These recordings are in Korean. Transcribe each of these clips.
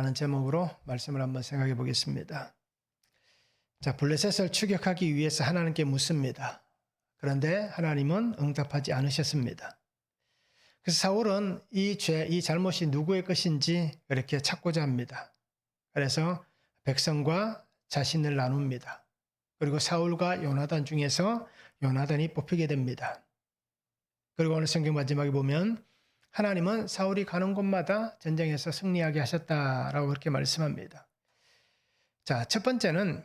라는 제목으로 말씀을 한번 생각해 보겠습니다. 자, 블레셋을 추격하기 위해서 하나님께 묻습니다. 그런데 하나님은 응답하지 않으셨습니다. 그래서 사울은 이 잘못이 누구의 것인지 그렇게 찾고자 합니다. 그래서 백성과 자신을 나눕니다. 그리고 사울과 요나단 중에서 요나단이 뽑히게 됩니다. 그리고 오늘 성경 마지막에 보면 하나님은 사울이 가는 곳마다 전쟁에서 승리하게 하셨다라고 그렇게 말씀합니다. 자, 첫 번째는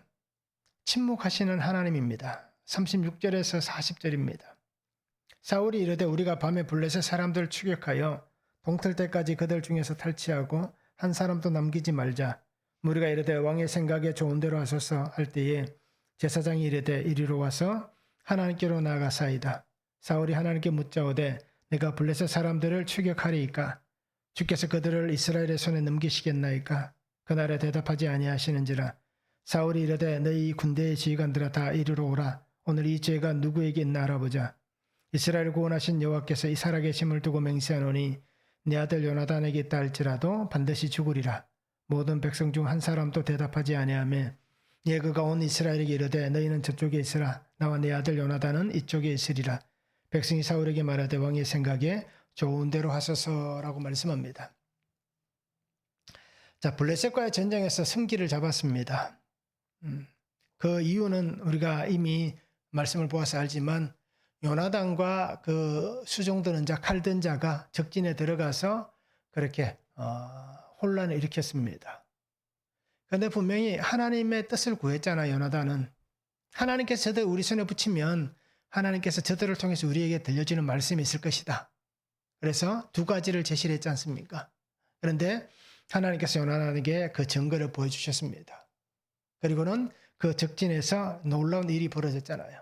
침묵하시는 하나님입니다. 36절에서 40절입니다. 사울이 이르되 우리가 밤에 블레셋 사람들을 추격하여 동틀 때까지 그들 중에서 탈취하고 한 사람도 남기지 말자. 우리가 이르되 왕의 생각에 좋은 대로 하소서 할 때에 제사장이 이르되 이리로 와서 하나님께로 나아가사이다. 사울이 하나님께 묻자오되 내가 블레셋 사람들을 추격하리이까? 주께서 그들을 이스라엘의 손에 넘기시겠나이까? 그날에 대답하지 아니하시는지라. 사울이 이르되 너희 군대의 지휘관들아 다 이리로 오라. 오늘 이 죄가 누구에게 있나 알아보자. 이스라엘을 구원하신 여호와께서 이 살아계심을 두고 맹세하노니 내 아들 요나단에게 있다 할지라도 반드시 죽으리라. 모든 백성 중 한 사람도 대답하지 아니하며 예 그가 온 이스라엘에게 이르되 너희는 저쪽에 있으라. 나와 내 아들 요나단은 이쪽에 있으리라. 백성이 사울에게 말하되 왕의 생각에 좋은 대로 하소서라고 말씀합니다. 자, 블레셋과의 전쟁에서 승기를 잡았습니다. 그 이유는 우리가 이미 말씀을 보아서 알지만 요나단과 그 수종드는 자, 칼든 자가 적진에 들어가서 그렇게 혼란을 일으켰습니다. 그런데 분명히 하나님의 뜻을 구했잖아요. 요나단은 하나님께서 저들 우리 손에 붙이면 하나님께서 저들을 통해서 우리에게 들려주는 말씀이 있을 것이다. 그래서 두 가지를 제시를 했지 않습니까? 그런데 하나님께서 요나단에게 그 증거를 보여주셨습니다. 그리고는 그 적진에서 놀라운 일이 벌어졌잖아요.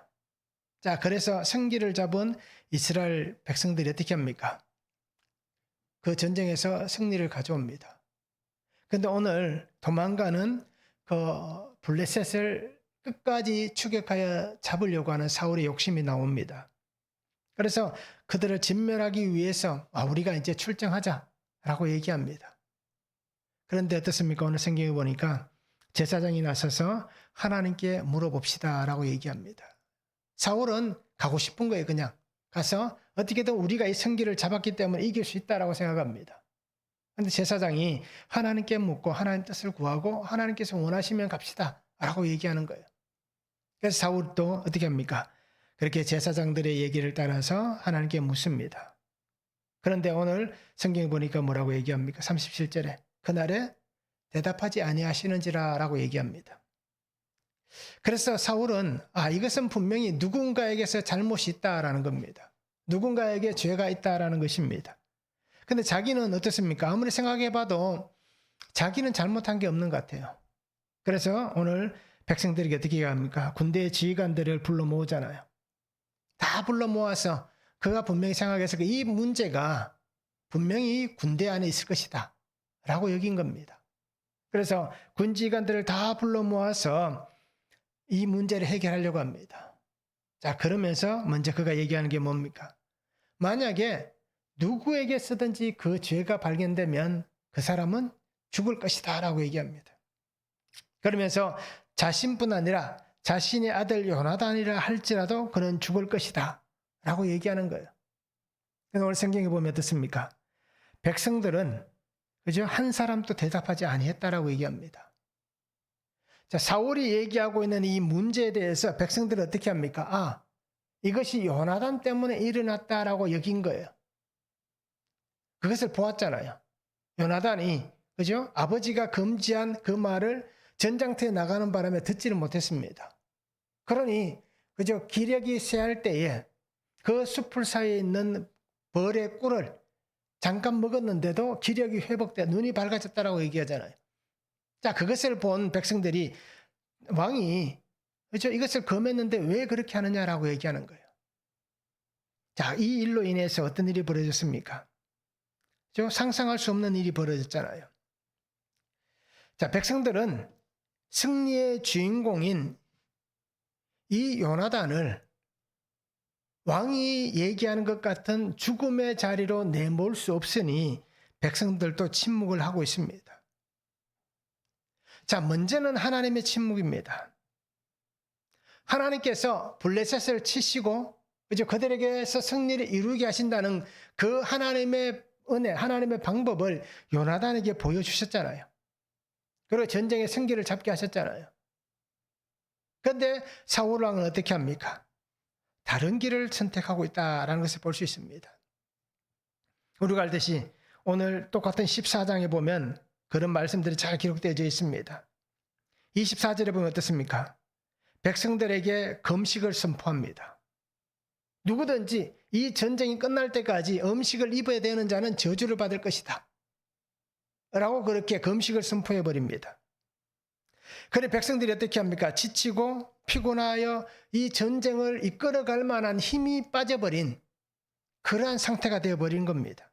자, 그래서 승기를 잡은 이스라엘 백성들이 어떻게 합니까? 그 전쟁에서 승리를 가져옵니다. 그런데 오늘 도망가는 그 블레셋을 끝까지 추격하여 잡으려고 하는 사울의 욕심이 나옵니다. 그래서 그들을 진멸하기 위해서 우리가 이제 출정하자라고 얘기합니다. 그런데 어떻습니까? 오늘 성경에 보니까 제사장이 나서서 하나님께 물어봅시다라고 얘기합니다. 사울은 가고 싶은 거예요. 그냥 가서 어떻게든 우리가 이 승기를 잡았기 때문에 이길 수 있다라고 생각합니다. 그런데 제사장이 하나님께 묻고 하나님 뜻을 구하고 하나님께서 원하시면 갑시다라고 얘기하는 거예요. 그래서 사울도 어떻게 합니까? 그렇게 제사장들의 얘기를 따라서 하나님께 묻습니다. 그런데 오늘 성경에 보니까 뭐라고 얘기합니까? 37절에 그날에 대답하지 아니하시는지라 라고 얘기합니다. 그래서 사울은 이것은 분명히 누군가에게서 잘못이 있다라는 겁니다. 누군가에게 죄가 있다라는 것입니다. 근데 자기는 어떻습니까? 아무리 생각해봐도 자기는 잘못한 게 없는 것 같아요. 그래서 오늘 백성들에게 어떻게 합니까? 군대의 지휘관들을 불러 모으잖아요. 다 불러 모아서 그가 분명히 생각해서 이 문제가 분명히 군대 안에 있을 것이다 라고 여긴 겁니다. 그래서 군지휘관들을 다 불러 모아서 이 문제를 해결하려고 합니다. 자, 그러면서 먼저 그가 얘기하는 게 뭡니까? 만약에 누구에게 쓰든지 그 죄가 발견되면 그 사람은 죽을 것이다 라고 얘기합니다. 그러면서 자신뿐 아니라 자신의 아들 요나단이라 할지라도 그는 죽을 것이다 라고 얘기하는 거예요. 오늘 성경에 보면 어떻습니까? 백성들은 그죠? 한 사람도 대답하지 아니했다라고 얘기합니다. 자, 사울이 얘기하고 있는 이 문제에 대해서 백성들은 어떻게 합니까? 이것이 요나단 때문에 일어났다라고 여긴 거예요. 그것을 보았잖아요. 요나단이 그죠? 아버지가 금지한 그 말을 전장터에 나가는 바람에 듣지를 못했습니다. 그러니 그죠? 기력이 쇠할 때에 그 숲풀 사이에 있는 벌의 꿀을 잠깐 먹었는데도 기력이 회복돼 눈이 밝아졌다라고 얘기하잖아요. 자, 그것을 본 백성들이 왕이 그죠? 이것을 금했는데 왜 그렇게 하느냐라고 얘기하는 거예요. 자, 이 일로 인해서 어떤 일이 벌어졌습니까? 그죠? 상상할 수 없는 일이 벌어졌잖아요. 자, 백성들은 승리의 주인공인 이 요나단을 왕이 얘기하는 것 같은 죽음의 자리로 내몰 수 없으니 백성들도 침묵을 하고 있습니다. 자, 먼저는 하나님의 침묵입니다. 하나님께서 블레셋을 치시고 그죠? 그들에게서 승리를 이루게 하신다는 그 하나님의 은혜, 하나님의 방법을 요나단에게 보여주셨잖아요. 그리고 전쟁의 승기를 잡게 하셨잖아요. 그런데 사울 왕은 어떻게 합니까? 다른 길을 선택하고 있다는 것을 볼 수 있습니다. 우리가 알듯이 오늘 똑같은 14장에 보면 그런 말씀들이 잘 기록되어 있습니다. 24절에 보면 어떻습니까? 백성들에게 금식을 선포합니다. 누구든지 이 전쟁이 끝날 때까지 음식을 입어야 되는 자는 저주를 받을 것이다 라고 그렇게 금식을 선포해 버립니다. 그런데 백성들이 어떻게 합니까? 지치고 피곤하여 이 전쟁을 이끌어갈 만한 힘이 빠져버린 그러한 상태가 되어버린 겁니다.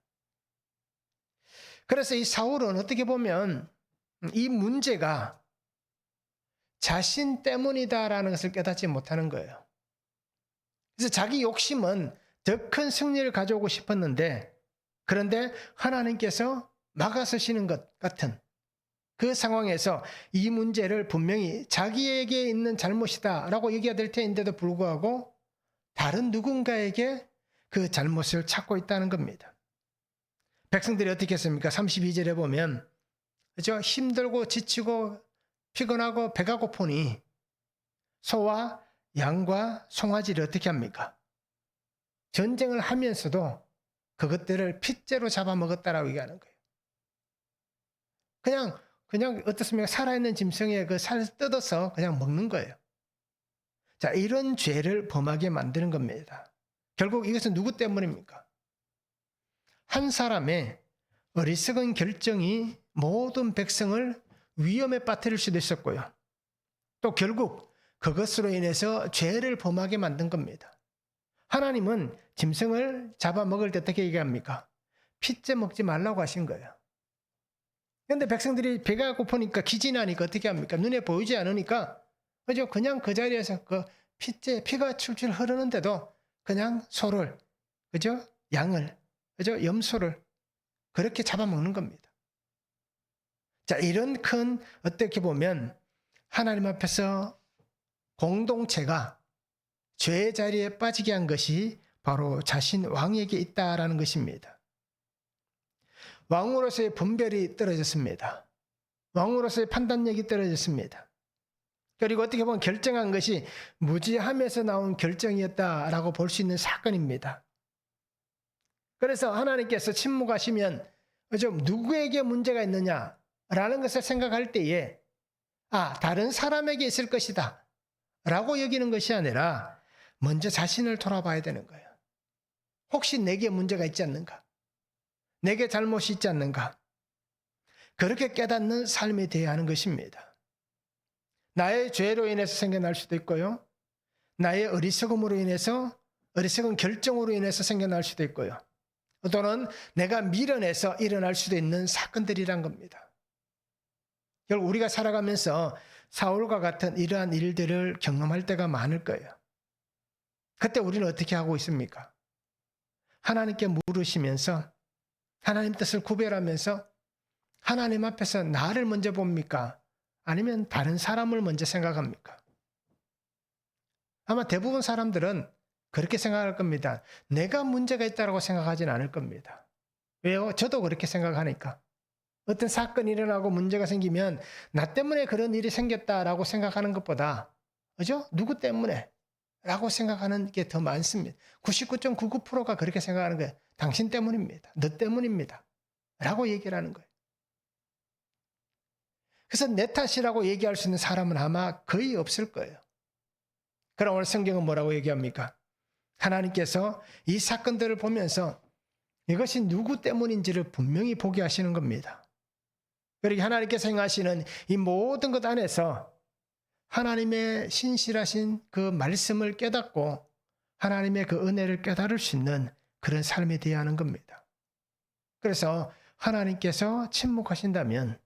그래서 이 사울은 어떻게 보면 이 문제가 자신 때문이다라는 것을 깨닫지 못하는 거예요. 그래서 자기 욕심은 더 큰 승리를 가져오고 싶었는데, 그런데 하나님께서 막아서시는 것 같은 그 상황에서 이 문제를 분명히 자기에게 있는 잘못이다라고 얘기해야 될 텐데도 불구하고 다른 누군가에게 그 잘못을 찾고 있다는 겁니다. 백성들이 어떻게 했습니까? 32절에 보면 그죠? 힘들고 지치고 피곤하고 배가 고프니 소와 양과 송아지를 어떻게 합니까? 전쟁을 하면서도 그것들을 핏째로 잡아먹었다라고 얘기하는 거예요. 그냥 어떻습니까? 살아있는 짐승의 그 살 뜯어서 그냥 먹는 거예요. 자, 이런 죄를 범하게 만드는 겁니다. 결국 이것은 누구 때문입니까? 한 사람의 어리석은 결정이 모든 백성을 위험에 빠뜨릴 수도 있었고요. 또 결국 그것으로 인해서 죄를 범하게 만든 겁니다. 하나님은 짐승을 잡아먹을 때 어떻게 얘기합니까? 핏째 먹지 말라고 하신 거예요. 그런데 백성들이 배가 고프니까 기진하니까 어떻게 합니까? 눈에 보이지 않으니까 그죠? 그냥 그 자리에서 그 피가 출출 흐르는데도 그냥 소를, 그죠? 양을, 그죠? 염소를 그렇게 잡아먹는 겁니다. 자, 이런 큰 어떻게 보면 하나님 앞에서 공동체가 죄의 자리에 빠지게 한 것이 바로 자신 왕에게 있다라는 것입니다. 왕으로서의 분별이 떨어졌습니다. 왕으로서의 판단력이 떨어졌습니다. 그리고 어떻게 보면 결정한 것이 무지함에서 나온 결정이었다라고 볼 수 있는 사건입니다. 그래서 하나님께서 침묵하시면 누구에게 문제가 있느냐라는 것을 생각할 때에 다른 사람에게 있을 것이다 라고 여기는 것이 아니라 먼저 자신을 돌아봐야 되는 거예요. 혹시 내게 문제가 있지 않는가? 내게 잘못이 있지 않는가? 그렇게 깨닫는 삶이 되어야 하는 것입니다. 나의 죄로 인해서 생겨날 수도 있고요. 나의 어리석음으로 인해서, 어리석은 결정으로 인해서 생겨날 수도 있고요. 또는 내가 밀어내서 일어날 수도 있는 사건들이란 겁니다. 결국 우리가 살아가면서 사울과 같은 이러한 일들을 경험할 때가 많을 거예요. 그때 우리는 어떻게 하고 있습니까? 하나님께 물으시면서 하나님 뜻을 구별하면서 하나님 앞에서 나를 먼저 봅니까? 아니면 다른 사람을 먼저 생각합니까? 아마 대부분 사람들은 그렇게 생각할 겁니다. 내가 문제가 있다고 생각하지는 않을 겁니다. 왜요? 저도 그렇게 생각하니까. 어떤 사건이 일어나고 문제가 생기면 나 때문에 그런 일이 생겼다라고 생각하는 것보다 그죠? 누구 때문에? 라고 생각하는 게 더 많습니다. 99.99%가 그렇게 생각하는 거예요. 당신 때문입니다. 너 때문입니다. 라고 얘기를 하는 거예요. 그래서 내 탓이라고 얘기할 수 있는 사람은 아마 거의 없을 거예요. 그럼 오늘 성경은 뭐라고 얘기합니까? 하나님께서 이 사건들을 보면서 이것이 누구 때문인지를 분명히 보게 하시는 겁니다. 그리고 하나님께서 행하시는 이 모든 것 안에서 하나님의 신실하신 그 말씀을 깨닫고 하나님의 그 은혜를 깨달을 수 있는 그런 삶이 되어야 하는 겁니다. 그래서 하나님께서 침묵하신다면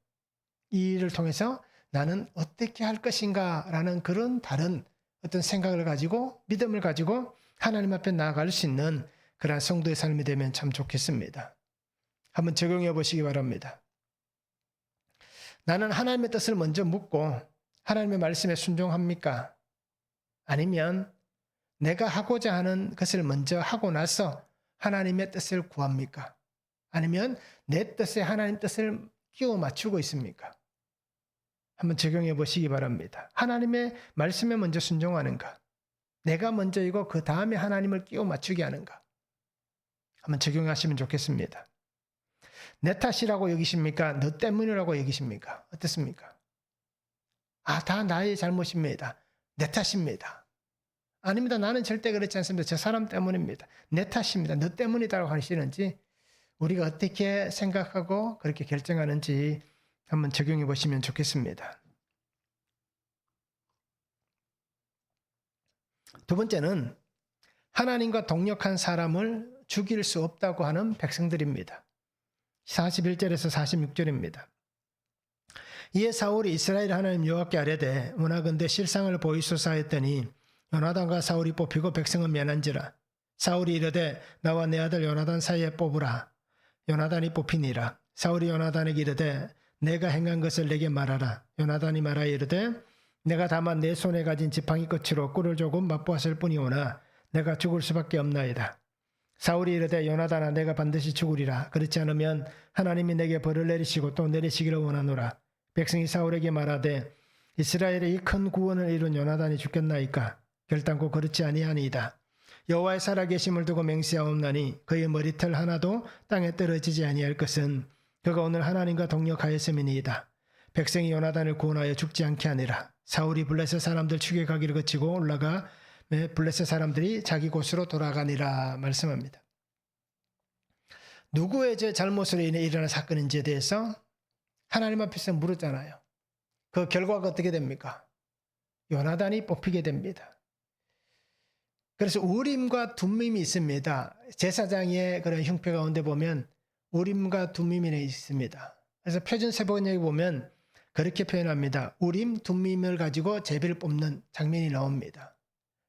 이 일을 통해서 나는 어떻게 할 것인가 라는 그런 다른 어떤 생각을 가지고 믿음을 가지고 하나님 앞에 나아갈 수 있는 그런 성도의 삶이 되면 참 좋겠습니다. 한번 적용해 보시기 바랍니다. 나는 하나님의 뜻을 먼저 묻고 하나님의 말씀에 순종합니까? 아니면 내가 하고자 하는 것을 먼저 하고 나서 하나님의 뜻을 구합니까? 아니면 내 뜻에 하나님 뜻을 끼워 맞추고 있습니까? 한번 적용해 보시기 바랍니다. 하나님의 말씀에 먼저 순종하는가? 내가 먼저이고 그 다음에 하나님을 끼워 맞추게 하는가? 한번 적용하시면 좋겠습니다. 내 탓이라고 여기십니까? 너 때문이라고 여기십니까? 어떻습니까? 다 나의 잘못입니다. 내 탓입니다. 아닙니다. 나는 절대 그렇지 않습니다. 저 사람 때문입니다. 내 탓입니다. 너 때문이다라고 하시는지 우리가 어떻게 생각하고 그렇게 결정하는지 한번 적용해 보시면 좋겠습니다. 두 번째는 하나님과 동역한 사람을 죽일 수 없다고 하는 백성들입니다. 41절에서 46절입니다. 이에 사울이 이스라엘 하나님 여호와께 아뢰되 원하건대 실상을 보이소서 하였더니 요나단과 사울이 뽑히고 백성은 면한지라. 사울이 이르되 나와 내 아들 요나단 사이에 뽑으라. 요나단이 뽑히니라. 사울이 요나단에게 이르되 내가 행한 것을 내게 말하라. 요나단이 말하여 이르되 내가 다만 내 손에 가진 지팡이 끝으로 꿀을 조금 맛보았을 뿐이오나 내가 죽을 수밖에 없나이다. 사울이 이르되 요나단아 내가 반드시 죽으리라. 그렇지 않으면 하나님이 내게 벌을 내리시고 또 내리시기를 원하노라. 백성이 사울에게 말하되 이스라엘의 이 큰 구원을 이룬 요나단이 죽겠나이까? 결단코 그렇지 아니하니이다. 여호와의 살아계심을 두고 맹세하옵나니 그의 머리털 하나도 땅에 떨어지지 아니할 것은 그가 오늘 하나님과 동역하였음이니이다. 백성이 요나단을 구원하여 죽지 않게 하니라. 사울이 블레셋 사람들 추격하기를 거치고 올라가 블레셋 사람들이 자기 곳으로 돌아가니라 말씀합니다. 누구의 잘못으로 인해 일어난 사건인지에 대해서 하나님 앞에서 물었잖아요. 그 결과가 어떻게 됩니까? 요나단이 뽑히게 됩니다. 그래서 우림과 둠밈이 있습니다. 제사장의 그런 형표 가운데 보면 우림과 둠밈이 있습니다. 그래서 표준세번역에 보면 그렇게 표현합니다. 우림, 둠밈을 가지고 제비를 뽑는 장면이 나옵니다.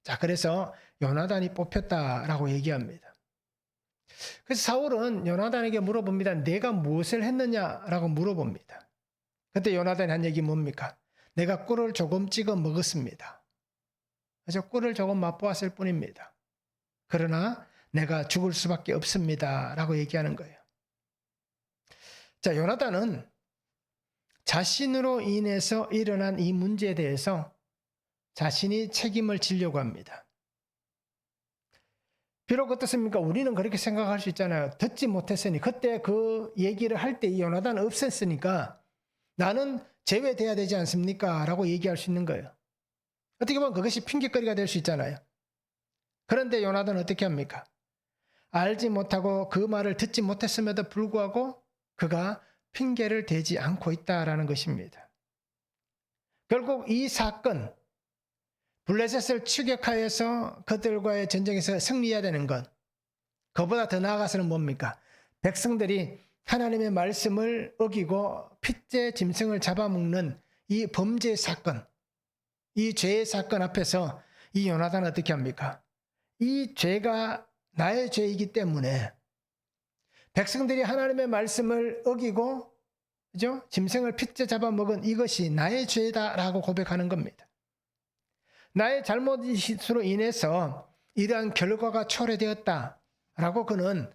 자, 그래서 요나단이 뽑혔다라고 얘기합니다. 그래서 사울은 요나단에게 물어봅니다. 내가 무엇을 했느냐라고 물어봅니다. 그때 요나단이 한 얘기 뭡니까? 내가 꿀을 조금 찍어 먹었습니다. 그래서 꿀을 조금 맛보았을 뿐입니다. 그러나 내가 죽을 수밖에 없습니다. 라고 얘기하는 거예요. 자, 요나단은 자신으로 인해서 일어난 이 문제에 대해서 자신이 책임을 지려고 합니다. 비록 어떻습니까? 우리는 그렇게 생각할 수 있잖아요. 듣지 못했으니 그때 그 얘기를 할 때 이 요나단은 없앴으니까 나는 제외돼야 되지 않습니까? 라고 얘기할 수 있는 거예요. 어떻게 보면 그것이 핑계거리가 될 수 있잖아요. 그런데 요나단은 어떻게 합니까? 알지 못하고 그 말을 듣지 못했음에도 불구하고 그가 핑계를 대지 않고 있다라는 것입니다. 결국 이 사건, 블레셋을 추격하여서 그들과의 전쟁에서 승리해야 되는 것, 그보다 더 나아가서는 뭡니까? 백성들이 하나님의 말씀을 어기고 핏째 짐승을 잡아먹는 이 범죄 사건, 이 죄의 사건 앞에서 이 요나단은 어떻게 합니까? 이 죄가 나의 죄이기 때문에 백성들이 하나님의 말씀을 어기고 그죠? 짐승을 핏째 잡아먹은 이것이 나의 죄다라고 고백하는 겁니다. 나의 잘못으로 인해서 이러한 결과가 초래되었다라고 그는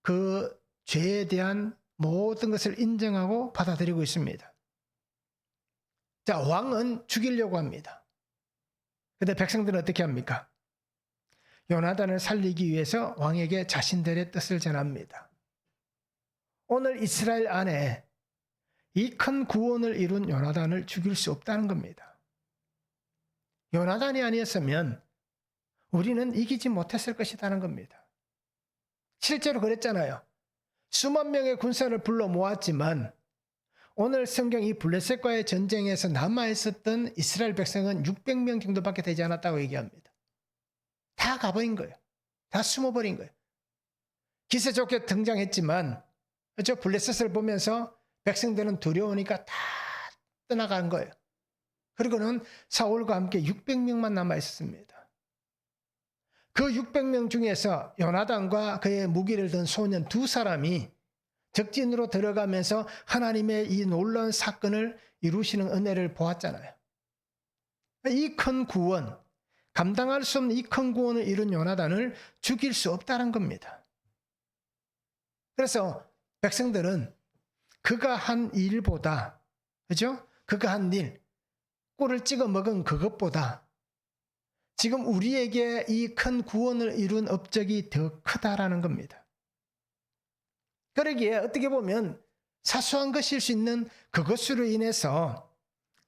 그 죄에 대한 모든 것을 인정하고 받아들이고 있습니다. 자, 왕은 죽이려고 합니다. 그런데 백성들은 어떻게 합니까? 요나단을 살리기 위해서 왕에게 자신들의 뜻을 전합니다. 오늘 이스라엘 안에 이 큰 구원을 이룬 요나단을 죽일 수 없다는 겁니다. 요나단이 아니었으면 우리는 이기지 못했을 것이라는 겁니다. 실제로 그랬잖아요. 수만 명의 군사를 불러 모았지만 오늘 성경 이 블레셋과의 전쟁에서 남아있었던 이스라엘 백성은 600명 정도밖에 되지 않았다고 얘기합니다. 다 가버린 거예요. 다 숨어버린 거예요. 기세 좋게 등장했지만 그렇죠? 블레셋을 보면서 백성들은 두려우니까 다 떠나간 거예요. 그리고는 사울과 함께 600명만 남아있었습니다. 그 600명 중에서 요나단과 그의 무기를 든 소년 두 사람이 적진으로 들어가면서 하나님의 이 놀라운 사건을 이루시는 은혜를 보았잖아요. 이 큰 구원, 감당할 수 없는 이 큰 구원을 이룬 요나단을 죽일 수 없다는 겁니다. 그래서 백성들은 그가 한 일보다, 그죠? 그가 한 일, 꿀을 찍어 먹은 그것보다 지금 우리에게 이 큰 구원을 이룬 업적이 더 크다라는 겁니다. 그러기에 어떻게 보면 사소한 것일 수 있는 그것으로 인해서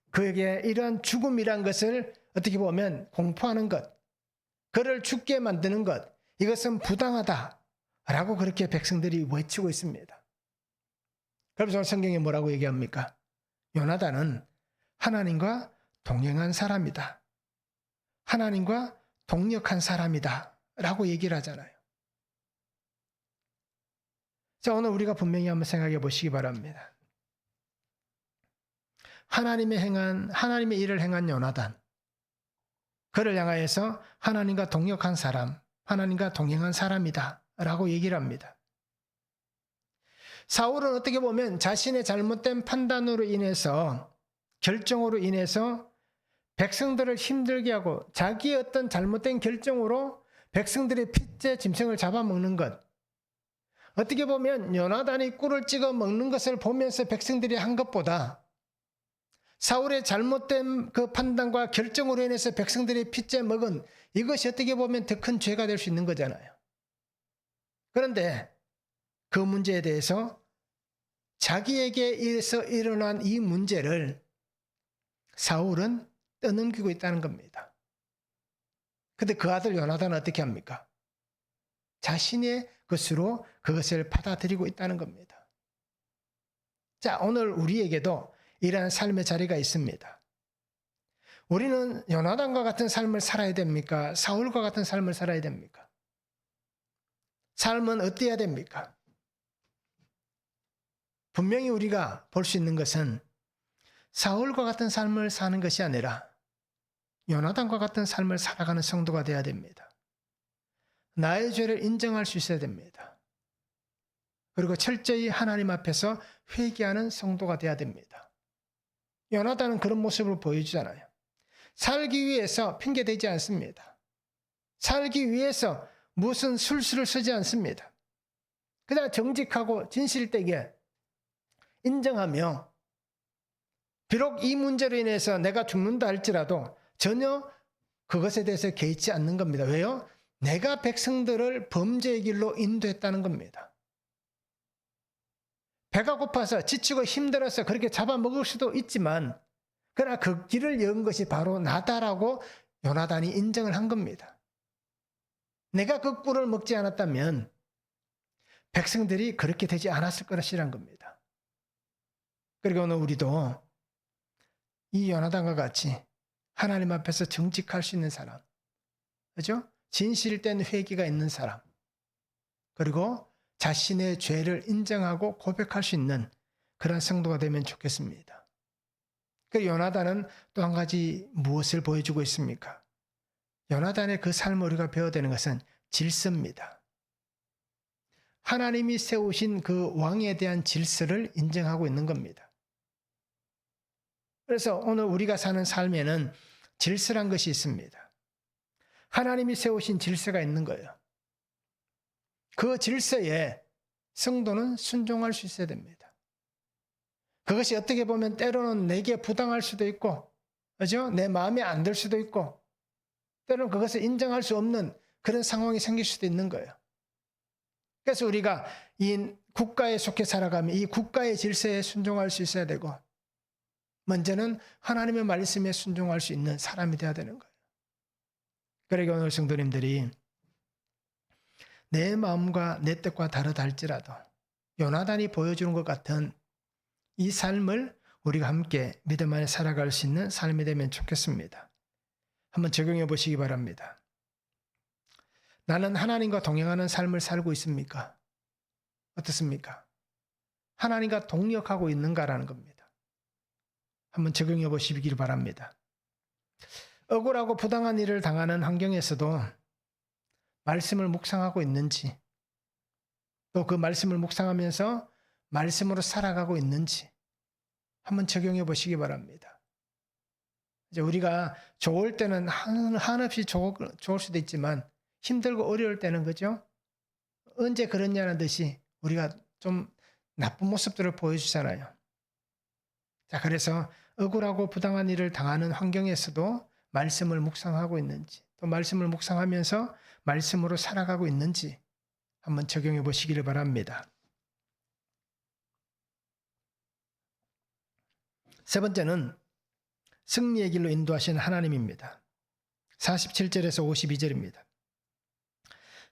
그에게 이러한 죽음이란 것을 어떻게 보면 공포하는 것, 그를 죽게 만드는 것, 이것은 부당하다라고 그렇게 백성들이 외치고 있습니다. 그래서 성경에 뭐라고 얘기합니까? 요나단은 하나님과 동행한 사람이다. 하나님과 동역한 사람이다 라고 얘기를 하잖아요. 자, 오늘 우리가 분명히 한번 생각해 보시기 바랍니다. 하나님의 일을 행한 요나단, 그를 향하여서 하나님과 동역한 사람, 하나님과 동행한 사람이다 라고 얘기를 합니다. 사울은 어떻게 보면 자신의 잘못된 판단으로 인해서, 결정으로 인해서 백성들을 힘들게 하고 자기의 어떤 잘못된 결정으로 백성들의 핏째 짐승을 잡아먹는 것, 어떻게 보면 요나단이 꿀을 찍어 먹는 것을 보면서 백성들이 한 것보다 사울의 잘못된 그 판단과 결정으로 인해서 백성들이 핏째 먹은 이것이 어떻게 보면 더 큰 죄가 될 수 있는 거잖아요. 그런데 그 문제에 대해서 자기에게서 일어난 이 문제를 사울은 떠넘기고 있다는 겁니다. 그런데 그 아들 요나단은 어떻게 합니까? 자신의 것으로 그것을 받아들이고 있다는 겁니다. 자, 오늘 우리에게도 이러한 삶의 자리가 있습니다. 우리는 요나단과 같은 삶을 살아야 됩니까? 사울과 같은 삶을 살아야 됩니까? 삶은 어때야 됩니까? 분명히 우리가 볼 수 있는 것은 사울과 같은 삶을 사는 것이 아니라 요나단과 같은 삶을 살아가는 성도가 되어야 됩니다. 나의 죄를 인정할 수 있어야 됩니다. 그리고 철저히 하나님 앞에서 회개하는 성도가 되어야 됩니다. 요나단은 그런 모습을 보여주잖아요. 살기 위해서 핑계대지 않습니다. 살기 위해서 무슨 술수를 쓰지 않습니다. 그냥 정직하고 진실되게 인정하며 비록 이 문제로 인해서 내가 죽는다 할지라도 전혀 그것에 대해서 개의치 않는 겁니다. 왜요? 내가 백성들을 범죄의 길로 인도했다는 겁니다. 배가 고파서 지치고 힘들어서 그렇게 잡아먹을 수도 있지만 그러나 그 길을 연 것이 바로 나다라고 요나단이 인정을 한 겁니다. 내가 그 꿀을 먹지 않았다면 백성들이 그렇게 되지 않았을 것이란 겁니다. 그리고 오늘 우리도 이 요나단과 같이 하나님 앞에서 정직할 수 있는 사람, 그렇죠? 진실된 회개가 있는 사람, 그리고 자신의 죄를 인정하고 고백할 수 있는 그런 성도가 되면 좋겠습니다. 그리고 요나단은 또 한 가지 무엇을 보여주고 있습니까? 요나단의 그 삶을 우리가 배워야 되는 것은 질서입니다. 하나님이 세우신 그 왕에 대한 질서를 인정하고 있는 겁니다. 그래서 오늘 우리가 사는 삶에는 질서란 것이 있습니다. 하나님이 세우신 질서가 있는 거예요. 그 질서에 성도는 순종할 수 있어야 됩니다. 그것이 어떻게 보면 때로는 내게 부당할 수도 있고, 그죠? 내 마음에 안 들 수도 있고, 때로는 그것을 인정할 수 없는 그런 상황이 생길 수도 있는 거예요. 그래서 우리가 이 국가에 속해 살아가면 이 국가의 질서에 순종할 수 있어야 되고, 먼저는 하나님의 말씀에 순종할 수 있는 사람이 되어야 되는 거예요. 그러니까 오늘 성도님들이 내 마음과 내 뜻과 다르다 할지라도 요나단이 보여주는 것 같은 이 삶을 우리가 함께 믿음 안에 살아갈 수 있는 삶이 되면 좋겠습니다. 한번 적용해 보시기 바랍니다. 나는 하나님과 동행하는 삶을 살고 있습니까? 어떻습니까? 하나님과 동역하고 있는가라는 겁니다. 한번 적용해 보시길 바랍니다. 억울하고 부당한 일을 당하는 환경에서도 말씀을 묵상하고 있는지, 또 그 말씀을 묵상하면서 말씀으로 살아가고 있는지 한번 적용해 보시기 바랍니다. 이제 우리가 좋을 때는 한없이 좋을 수도 있지만 힘들고 어려울 때는 그죠? 언제 그랬냐는 듯이 우리가 좀 나쁜 모습들을 보여주잖아요. 자, 그래서 억울하고 부당한 일을 당하는 환경에서도 말씀을 묵상하고 있는지, 또 말씀을 묵상하면서 말씀으로 살아가고 있는지 한번 적용해 보시기를 바랍니다. 세 번째는 승리의 길로 인도하신 하나님입니다. 47절에서 52절입니다.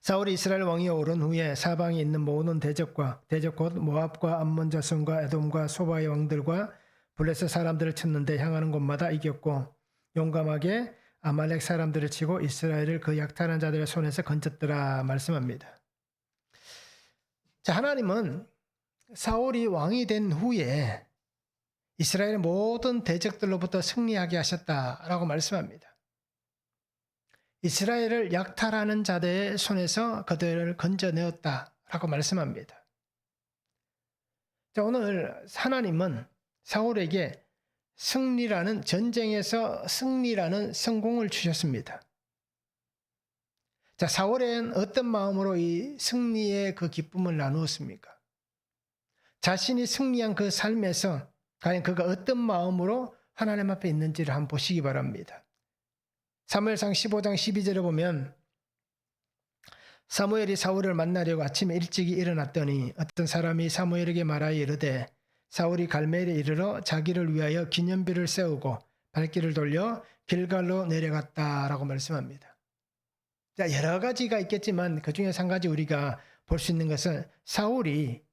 사울이 이스라엘 왕이 오른 후에 사방에 있는 모든 대적 곧 모압과 암몬 자손과 에돔과 소바의 왕들과 블레셋 사람들을 쳤는데 향하는 곳마다 이겼고 용감하게 아말렉 사람들을 치고 이스라엘을 그 약탈한 자들의 손에서 건졌더라 말씀합니다. 자, 하나님은 사울이 왕이 된 후에 이스라엘의 모든 대적들로부터 승리하게 하셨다라고 말씀합니다. 이스라엘을 약탈하는 자들의 손에서 그들을 건져내었다라고 말씀합니다. 자, 오늘 하나님은 사울에게 전쟁에서 승리라는 성공을 주셨습니다. 자, 사울은 어떤 마음으로 이 승리의 그 기쁨을 나누었습니까? 자신이 승리한 그 삶에서 과연 그가 어떤 마음으로 하나님 앞에 있는지를 한번 보시기 바랍니다. 사무엘상 15장 12절에 보면 사무엘이 사울을 만나려고 아침에 일찍이 일어났더니 어떤 사람이 사무엘에게 말하여 이르되 사울이 갈멜에 이르러 자기를 위하여 기념비를 세우고 발길을 돌려 길갈로 내려갔다라고 말씀합니다. 자, 여러 가지가 있겠지만 그중에서 한 가지 우리가 볼 수 있는 것은 사울이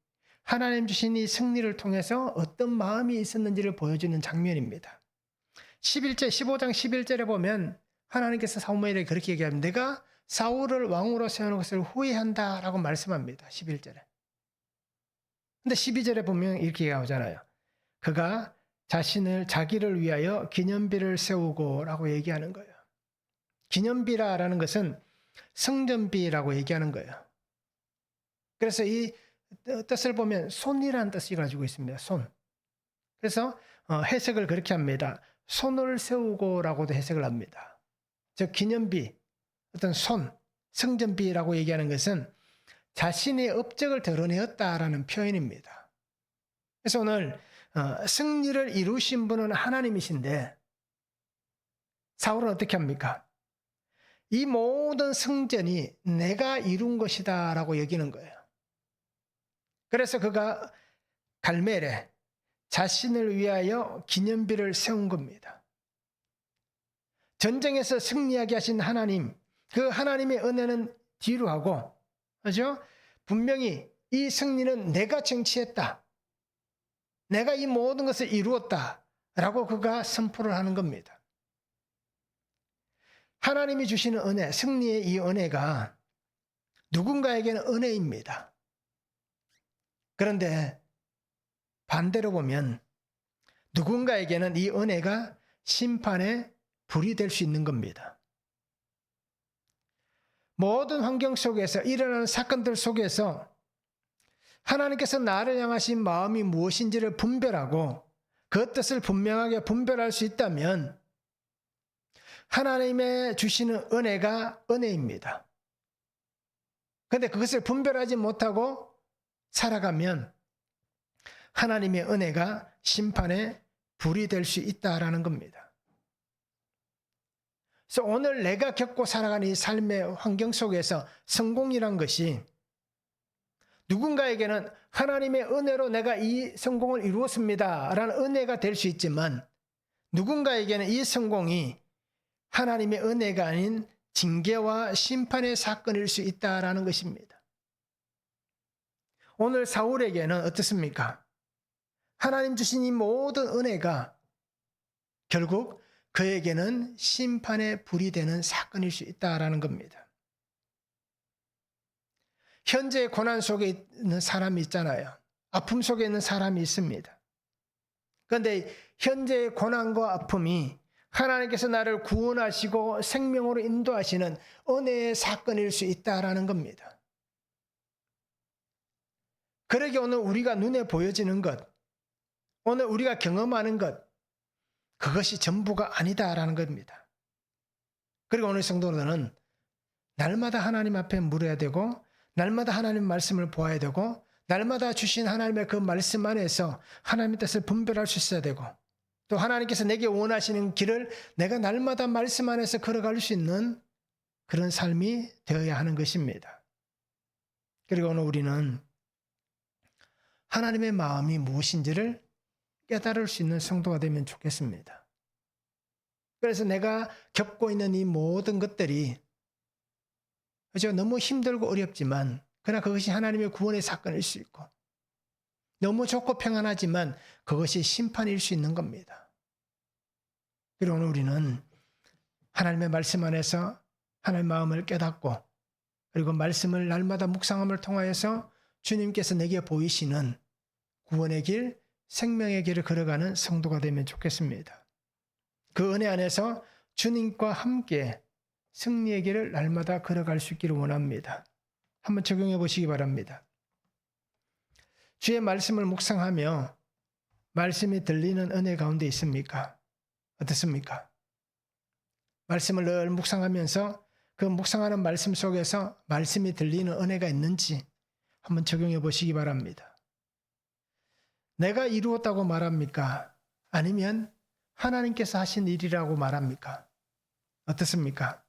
하나님 주신 이 승리를 통해서 어떤 마음이 있었는지를 보여주는 장면입니다. 15장 11절에 보면 하나님께서 사무엘에게 그렇게 얘기합니다. 내가 사울을 왕으로 세우는 것을 후회한다라고 말씀합니다. 11절에. 근데 12절에 보면 이렇게 나오잖아요. 그가 자기를 위하여 기념비를 세우고라고 얘기하는 거예요. 기념비라는 것은 성전비라고 얘기하는 거예요. 그래서 이 뜻을 보면 손이라는 뜻이 가지고 있습니다. 손. 그래서 해석을 그렇게 합니다. 손을 세우고라고도 해석을 합니다. 즉 기념비, 어떤 성전비라고 얘기하는 것은 자신의 업적을 드러내었다라는 표현입니다. 그래서 오늘 승리를 이루신 분은 하나님이신데 사울은 어떻게 합니까? 이 모든 성전이 내가 이룬 것이다 라고 여기는 거예요. 그래서 그가 갈멜에 자신을 위하여 기념비를 세운 겁니다. 전쟁에서 승리하게 하신 하나님, 그 하나님의 은혜는 뒤로 하고, 그죠? 분명히 이 승리는 내가 쟁취했다. 내가 이 모든 것을 이루었다. 라고 그가 선포를 하는 겁니다. 하나님이 주시는 은혜, 승리의 이 은혜가 누군가에게는 은혜입니다. 그런데 반대로 보면 누군가에게는 이 은혜가 심판의 불이 될 수 있는 겁니다. 모든 환경 속에서 일어나는 사건들 속에서 하나님께서 나를 향하신 마음이 무엇인지를 분별하고 그 뜻을 분명하게 분별할 수 있다면 하나님의 주시는 은혜가 은혜입니다. 그런데 그것을 분별하지 못하고 살아가면 하나님의 은혜가 심판의 불이 될 수 있다라는 겁니다. 그래서 오늘 내가 겪고 살아가는 이 삶의 환경 속에서 성공이란 것이 누군가에게는 하나님의 은혜로 내가 이 성공을 이루었습니다 라는 은혜가 될 수 있지만 누군가에게는 이 성공이 하나님의 은혜가 아닌 징계와 심판의 사건일 수 있다라는 것입니다. 오늘 사울에게는 어떻습니까? 하나님 주신 이 모든 은혜가 결국 그에게는 심판의 불이 되는 사건일 수 있다라는 겁니다. 현재의 고난 속에 있는 사람이 있잖아요. 아픔 속에 있는 사람이 있습니다. 그런데 현재의 고난과 아픔이 하나님께서 나를 구원하시고 생명으로 인도하시는 은혜의 사건일 수 있다라는 겁니다. 그러게 오늘 우리가 눈에 보여지는 것, 오늘 우리가 경험하는 것, 그것이 전부가 아니다라는 겁니다. 그리고 오늘 성도들은 날마다 하나님 앞에 물어야 되고, 날마다 하나님 말씀을 보아야 되고, 날마다 주신 하나님의 그 말씀 안에서 하나님의 뜻을 분별할 수 있어야 되고, 또 하나님께서 내게 원하시는 길을 내가 날마다 말씀 안에서 걸어갈 수 있는 그런 삶이 되어야 하는 것입니다. 그리고 오늘 우리는 하나님의 마음이 무엇인지를 깨달을 수 있는 성도가 되면 좋겠습니다. 그래서 내가 겪고 있는 이 모든 것들이 그죠? 너무 힘들고 어렵지만 그러나 그것이 하나님의 구원의 사건일 수 있고, 너무 좋고 평안하지만 그것이 심판일 수 있는 겁니다. 그리고 오늘 우리는 하나님의 말씀 안에서 하나님의 마음을 깨닫고, 그리고 말씀을 날마다 묵상함을 통하여서 주님께서 내게 보이시는 구원의 길, 생명의 길을 걸어가는 성도가 되면 좋겠습니다. 그 은혜 안에서 주님과 함께 승리의 길을 날마다 걸어갈 수 있기를 원합니다. 한번 적용해 보시기 바랍니다. 주의 말씀을 묵상하며 말씀이 들리는 은혜 가운데 있습니까? 어떻습니까? 말씀을 늘 묵상하면서 그 묵상하는 말씀 속에서 말씀이 들리는 은혜가 있는지 한번 적용해 보시기 바랍니다. 내가 이루었다고 말합니까? 아니면 하나님께서 하신 일이라고 말합니까? 어떻습니까?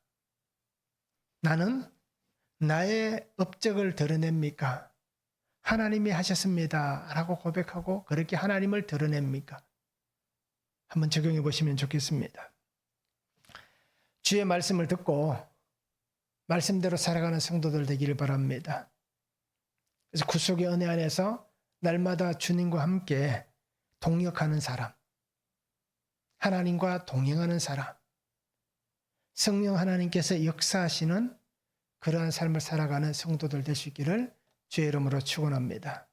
나는 나의 업적을 드러냅니까? 하나님이 하셨습니다 라고 고백하고 그렇게 하나님을 드러냅니까? 한번 적용해 보시면 좋겠습니다. 주의 말씀을 듣고 말씀대로 살아가는 성도들 되기를 바랍니다. 그래서 구속의 은혜 안에서 날마다 주님과 함께 동역하는 사람, 하나님과 동행하는 사람, 성령 하나님께서 역사하시는 그러한 삶을 살아가는 성도들 될 수 있기를 주의 이름으로 축원합니다.